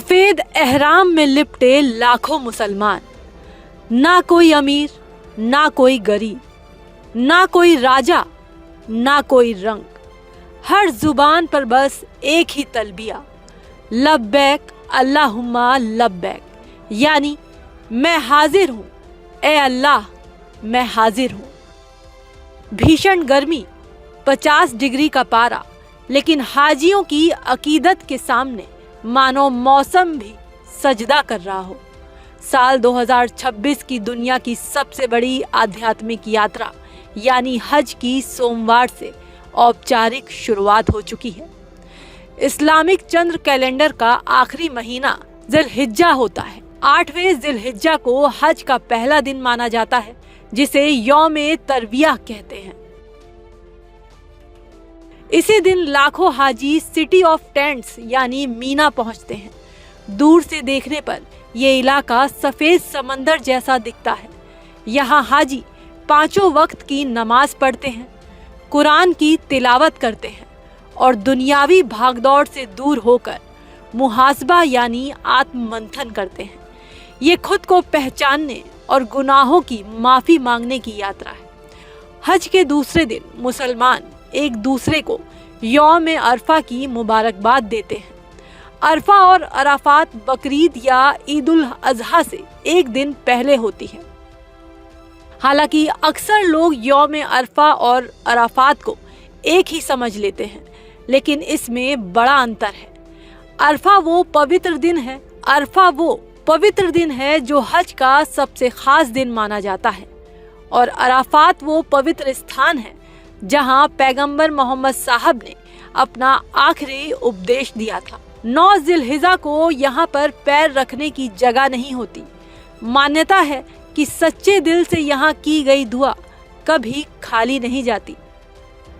सफेद एहराम में लिपटे लाखों मुसलमान, ना कोई अमीर ना कोई गरीब, ना कोई राजा ना कोई रंग, हर जुबान पर बस एक ही तलबिया, लब्बैक अल्लाहुम्मा लब्बैक, यानी मैं हाजिर हूँ ए अल्लाह, मैं हाजिर हूँ। भीषण गर्मी, 50 डिग्री का पारा, लेकिन हाजियों की अकीदत के सामने मानो मौसम भी सजदा कर रहा हो। साल 2026 की दुनिया की सबसे बड़ी आध्यात्मिक यात्रा यानी हज की सोमवार से औपचारिक शुरुआत हो चुकी है। इस्लामिक चंद्र कैलेंडर का आखिरी महीना जिलहिज्जा होता है। 8वें जिलहिज्जा को हज का पहला दिन माना जाता है, जिसे यौम तरविया कहते हैं। इसी दिन लाखों हाजी सिटी ऑफ टेंट्स यानी मीना पहुंचते हैं। दूर से देखने पर यह इलाका सफेद समंदर जैसा दिखता है। यहाँ हाजी 5 वक्त की नमाज पढ़ते हैं, कुरान की तिलावत करते हैं और दुनियावी भागदौड़ से दूर होकर मुहासबा यानी आत्ममंथन करते हैं। ये खुद को पहचानने और गुनाहों की माफी मांगने की यात्रा है। हज के दूसरे दिन मुसलमान एक दूसरे को यौम अरफा की मुबारकबाद देते हैं। अरफा और अराफात बकरीद या ईद उल अजहा से एक दिन पहले होती है। हालांकि अक्सर लोग यौम अरफा और अराफात को एक ही समझ लेते हैं, लेकिन इसमें बड़ा अंतर है। अरफा वो पवित्र दिन है जो हज का सबसे खास दिन माना जाता है, और अराफात वो पवित्र स्थान है जहां पैगंबर मोहम्मद साहब ने अपना आखिरी उपदेश दिया था। 9 जिलहिज्जा को यहाँ पर पैर रखने की जगह नहीं होती। मान्यता है कि सच्चे दिल से यहाँ की गई दुआ कभी खाली नहीं जाती।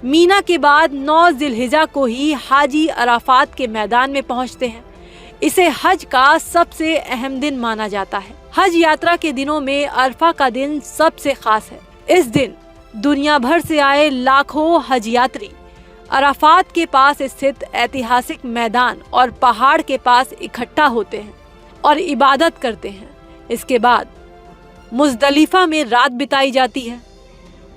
मीना के बाद 9 जिलहिज्जा को ही हाजी अराफात के मैदान में पहुँचते हैं। इसे हज का सबसे अहम दिन माना जाता है। हज यात्रा के दिनों में अरफा का दिन सबसे खास है। इस दिन दुनिया भर से आए लाखों हज यात्री अराफात के पास स्थित ऐतिहासिक मैदान और पहाड़ के पास इकट्ठा होते हैं और इबादत करते हैं। इसके बाद मुज़दलिफा में रात बिताई जाती है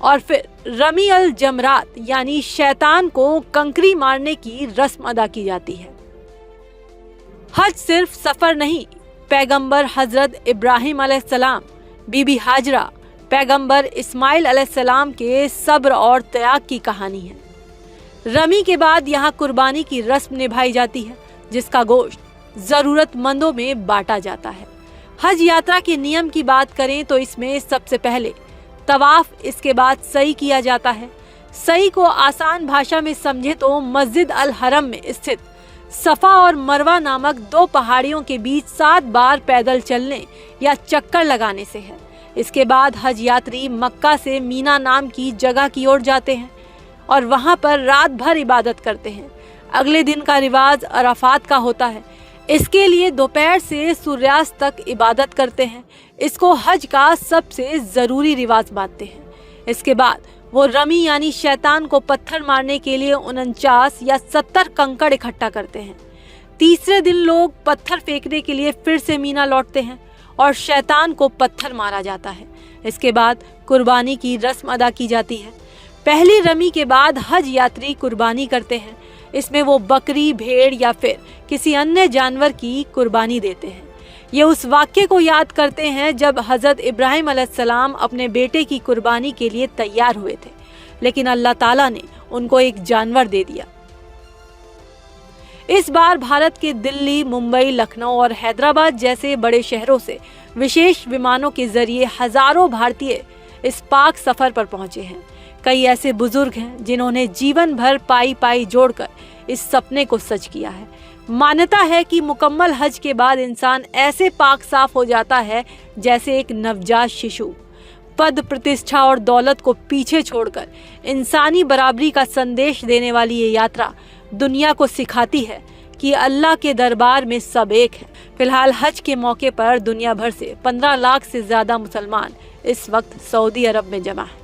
और फिर रमी अल जमरात यानी शैतान को कंकरी मारने की रस्म अदा की जाती है। हज सिर्फ सफर नहीं, पैगंबर हजरत इब्राहिम अलैहिस्सलाम, बीबी हाजरा, पैगंबर इस्माइल अलैहिस्सलाम के सब्र और त्याग की कहानी है। रमी के बाद यहाँ कुर्बानी की रस्म निभाई जाती है, जिसका गोश्त जरूरतमंदों में बांटा जाता है। हज यात्रा के नियम की बात करें तो इसमें सबसे पहले तवाफ, इसके बाद सई किया जाता है। सई को आसान भाषा में समझे तो मस्जिद अल हरम में स्थित सफा और मरवा नामक 2 पहाड़ियों के बीच 7 बार पैदल चलने या चक्कर लगाने से है। इसके बाद हज यात्री मक्का से मीना नाम की जगह की ओर जाते हैं और वहां पर रात भर इबादत करते हैं। अगले दिन का रिवाज अराफात का होता है। इसके लिए दोपहर से सूर्यास्त तक इबादत करते हैं। इसको हज का सबसे जरूरी रिवाज मानते हैं। इसके बाद वो रमी यानी शैतान को पत्थर मारने के लिए 49 या 70 कंकड़ इकट्ठा करते हैं। तीसरे दिन लोग पत्थर फेंकने के लिए फिर से मीना लौटते हैं और शैतान को पत्थर मारा जाता है। इसके बाद कुर्बानी की रस्म अदा की जाती है। पहली रमी के बाद हज यात्री कुर्बानी करते हैं। इसमें वो बकरी, भेड़ या फिर किसी अन्य जानवर की कुर्बानी देते हैं। ये उस वाक्य को याद करते हैं जब हजरत इब्राहिम अलैहिस्सलाम अपने बेटे की कुर्बानी के लिए तैयार हुए थे, लेकिन अल्लाह ताला ने उनको एक जानवर दे दिया। इस बार भारत के दिल्ली, मुंबई, लखनऊ और हैदराबाद जैसे बड़े शहरों से विशेष विमानों के जरिए हजारों भारतीय इस पाक सफर पर पहुंचे हैं। कई ऐसे बुजुर्ग हैं जिन्होंने जीवन भर पाई पाई जोड़कर इस सपने को सच किया है। मान्यता है कि मुकम्मल हज के बाद इंसान ऐसे पाक साफ हो जाता है जैसे एक नवजात शिशु। पद, प्रतिष्ठा और दौलत को पीछे छोड़कर इंसानी बराबरी का संदेश देने वाली ये यात्रा दुनिया को सिखाती है कि अल्लाह के दरबार में सब एक है। फिलहाल हज के मौके पर दुनिया भर से 15 लाख से ज्यादा मुसलमान इस वक्त सऊदी अरब में जमा है।